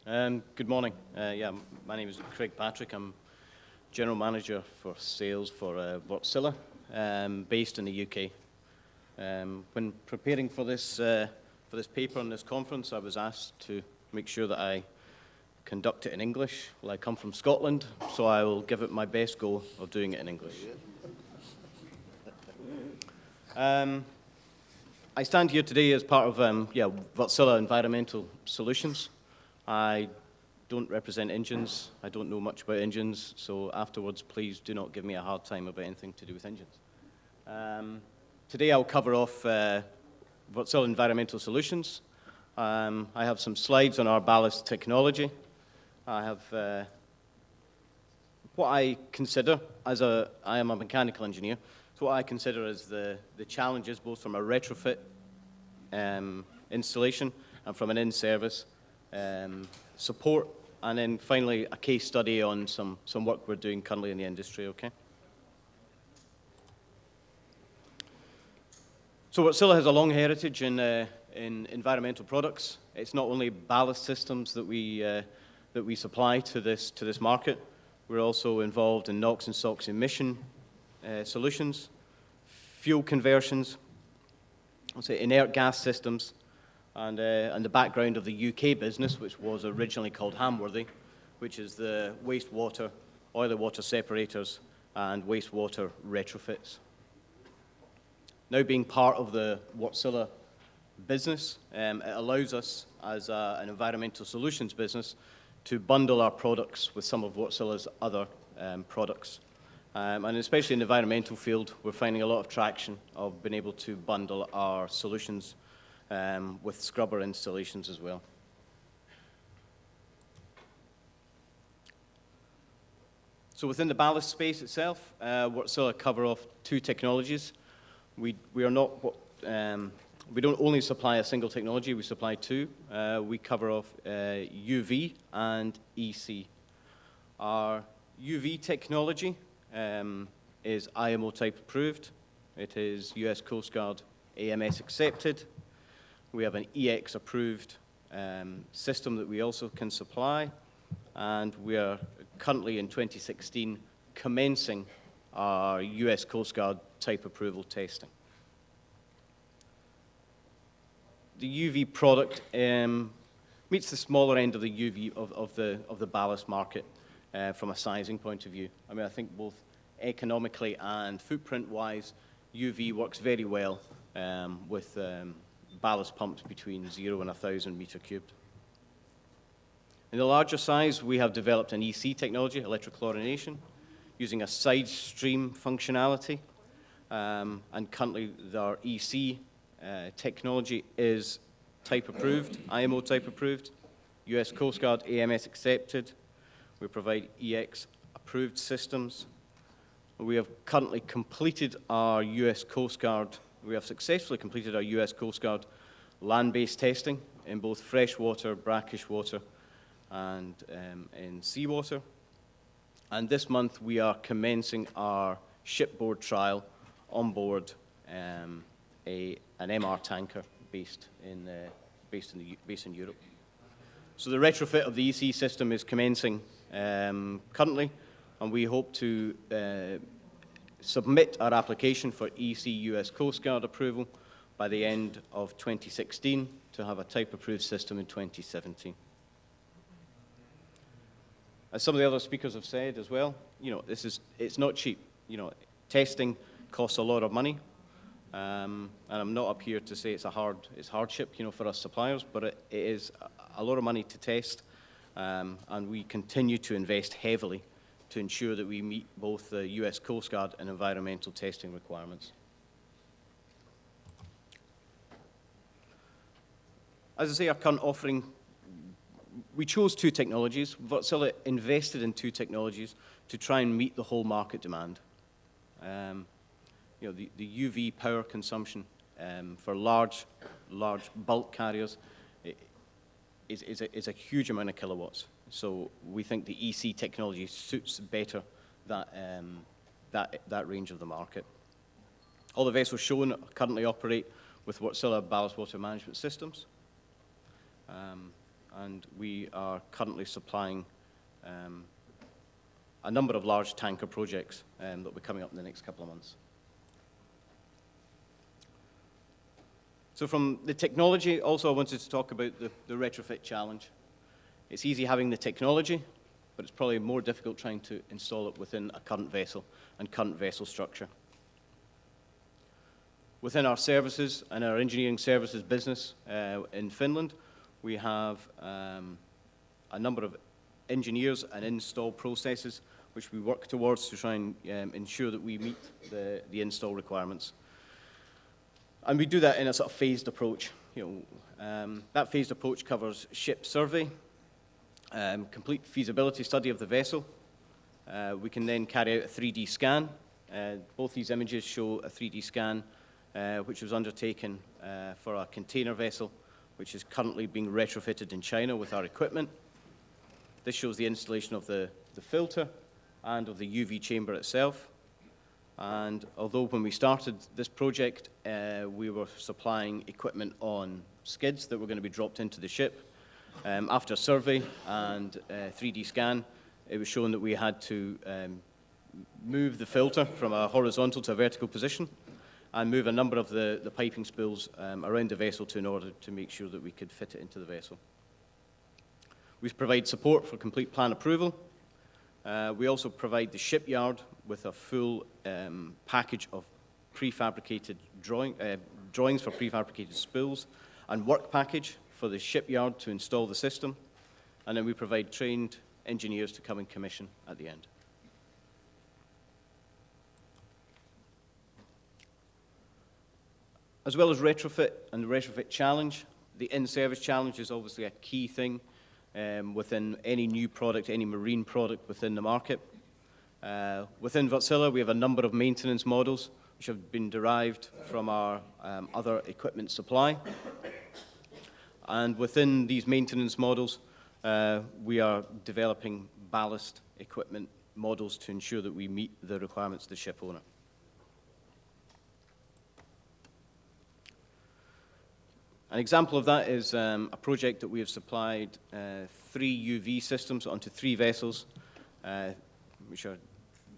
Good morning. My name is Craig Patrick. I'm General Manager for Sales for Wartsila, based in the UK. When preparing for this paper and this conference, I was asked to make sure that I conduct it in English. Well, I come from Scotland, so I will give it my best go of doing it in English. I stand here today as part of Wartsila Environmental Solutions. I don't represent engines. I don't know much about engines, so afterwards, please do not give me a hard time about anything to do with engines. Today, I'll cover off Wartsila Environmental Solutions. I have some slides on our ballast technology. I have what I consider I am a mechanical engineer, so what I consider as the challenges, both from a retrofit installation and from an in-service support, and then finally a case study on some work we're doing currently in the industry, okay? So Wartsila has a long heritage in environmental products. It's not only ballast systems that we supply to this market. We're also involved in NOx and SOx emission solutions, fuel conversions, inert gas systems, and the background of the UK business, which was originally called Hamworthy, which is the wastewater, oil and water separators, and wastewater retrofits. Now being part of the Wartsila business, it allows us as an environmental solutions business to bundle our products with some of Wartsila's other products. And especially in the environmental field, we're finding a lot of traction of being able to bundle our solutions with scrubber installations as well. So within the ballast space itself, Wartsila cover off two technologies. We don't only supply a single technology, we supply two. We cover off UV and EC. Our UV technology is IMO type approved. It is US Coast Guard AMS accepted. We have an EX approved system that we also can supply, and we are currently in 2016 commencing our US Coast Guard type approval testing. The UV product meets the smaller end of the UV of the ballast market from a sizing point of view. I mean, I think both economically and footprint-wise, UV works very well with ballast pumps between 0 and 1,000 meter cubed. In the larger size, we have developed an EC technology, electrochlorination, using a side stream functionality, and currently our EC technology is type approved, IMO type approved, US Coast Guard AMS accepted. We provide EX approved systems. We have currently completed our US Coast Guard, we have successfully completed our US Coast Guard land-based testing in both freshwater, brackish water, and in seawater. And this month we are commencing our shipboard trial on board an MR tanker based in Europe. So the retrofit of the EC system is commencing currently, and we hope to submit our application for EC US Coast Guard approval by the end of 2016 to have a type approved system in 2017. As some of the other speakers have said as well, it's not cheap. Testing costs a lot of money, and I'm not up here to say it's hardship, for us suppliers, but it is a lot of money to test, and we continue to invest heavily to ensure that we meet both the US Coast Guard and environmental testing requirements. As I say, our current offering, we chose two technologies. Wartsila invested in two technologies to try and meet the whole market demand. The UV power consumption for large bulk carriers is a huge amount of kilowatts. So we think the EC technology suits better that range of the market. All the vessels shown currently operate with Wartsila ballast water management systems. and we are currently supplying a number of large tanker projects that will be coming up in the next couple of months. So from the technology, also I wanted to talk about the retrofit challenge. It's easy having the technology, but it's probably more difficult trying to install it within a current vessel and current vessel structure. Within our services and our engineering services business in Finland, we have a number of engineers and install processes which we work towards to try and ensure that we meet the install requirements. And we do that in a sort of phased approach. That phased approach covers ship survey, complete feasibility study of the vessel. We can then carry out a 3D scan. Both these images show a 3D scan which was undertaken for a container vessel which is currently being retrofitted in China with our equipment. This shows the installation of the filter and of the UV chamber itself. And although when we started this project, we were supplying equipment on skids that were going to be dropped into the ship, after a survey and 3D scan, it was shown that we had to move the filter from a horizontal to a vertical position and move a number of the piping spools around the vessel in order to make sure that we could fit it into the vessel. We provide support for complete plan approval. We also provide the shipyard with a full package of prefabricated drawings for prefabricated spools and work package for the shipyard to install the system. And then we provide trained engineers to come and commission at the end. As well as retrofit and the retrofit challenge, the in-service challenge is obviously a key thing within any new product, any marine product within the market. Within Wartsila, we have a number of maintenance models which have been derived from our other equipment supply. And within these maintenance models, we are developing ballast equipment models to ensure that we meet the requirements of the ship owner. An example of that is a project that we have supplied 3 UV systems onto 3 vessels, which are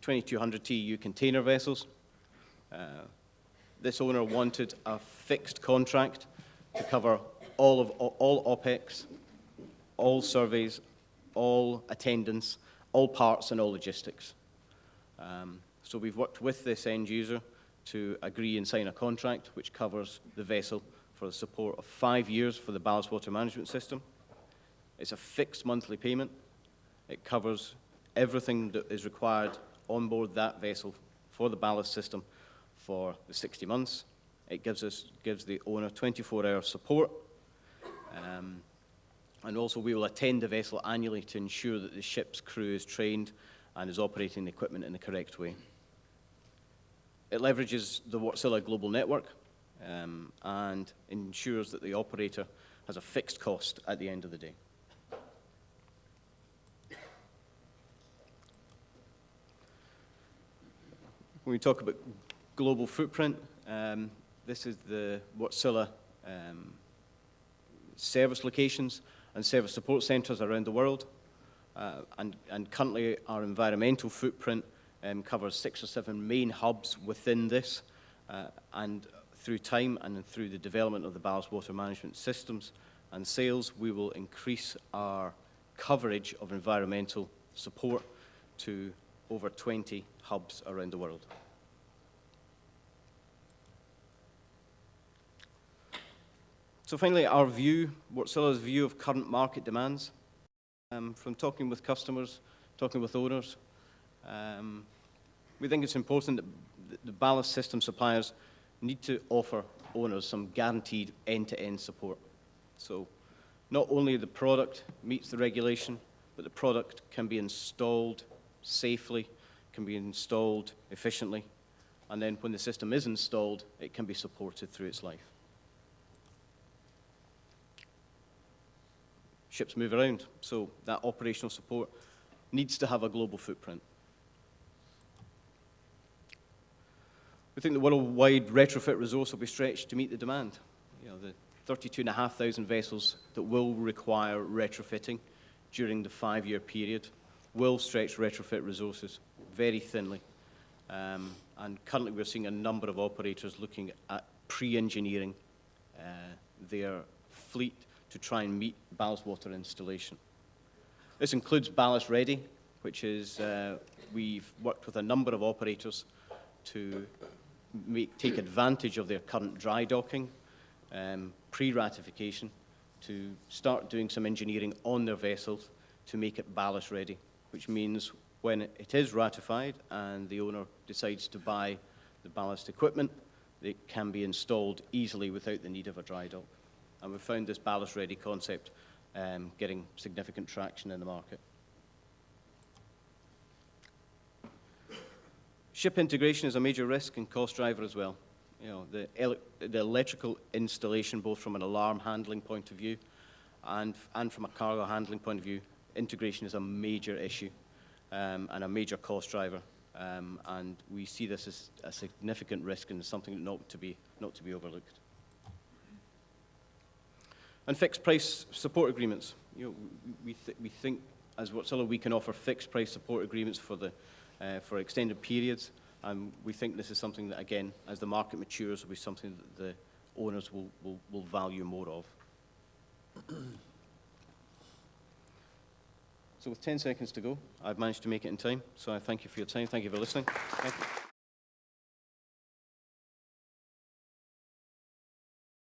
2200 TEU container vessels. This owner wanted a fixed contract to cover all OPEX, all surveys, all attendance, all parts, and all logistics. So we've worked with this end user to agree and sign a contract which covers the vessel for the support of 5 years for the ballast water management system. It's a fixed monthly payment. It covers everything that is required on board that vessel for the ballast system for the 60 months. It gives the owner 24-hour support. And also we will attend the vessel annually to ensure that the ship's crew is trained and is operating the equipment in the correct way. It leverages the Wartsila global network and ensures that the operator has a fixed cost at the end of the day. When we talk about global footprint, this is the Wartsila service locations and service support centres around the world. And currently our environmental footprint covers 6 or 7 main hubs within this. And through time and through the development of the ballast water management systems and sales, we will increase our coverage of environmental support to over 20 hubs around the world. So finally, our view, Wartsila's view of current market demands. From talking with customers, talking with owners, we think it's important that the ballast system suppliers need to offer owners some guaranteed end-to-end support. So not only the product meets the regulation, but the product can be installed safely, can be installed efficiently, and then when the system is installed, it can be supported through its life. Ships move around, so that operational support needs to have a global footprint. We think the worldwide retrofit resource will be stretched to meet the demand. You know, 32,500 vessels that will require retrofitting during the 5-year period will stretch retrofit resources very thinly. And currently we're seeing a number of operators looking at pre-engineering their fleet to try and meet ballast water installation. This includes ballast ready, which is, we've worked with a number of operators to take advantage of their current dry docking, pre-ratification, to start doing some engineering on their vessels to make it ballast ready, which means when it is ratified and the owner decides to buy the ballast equipment, it can be installed easily without the need of a dry dock. And we've found this ballast ready concept getting significant traction in the market. Ship integration is a major risk and cost driver as well. You know, the electrical installation, both from an alarm handling point of view and from a cargo handling point of view, integration is a major issue and a major cost driver. And we see this as a significant risk and something not to be overlooked. And fixed price support agreements. You know, we think as Wartsila we can offer fixed price support agreements for extended periods, and we think this is something that, again, as the market matures, will be something that the owners will value more of. So with 10 seconds to go, I've managed to make it in time, so I thank you for your time. Thank you for listening. Thank you.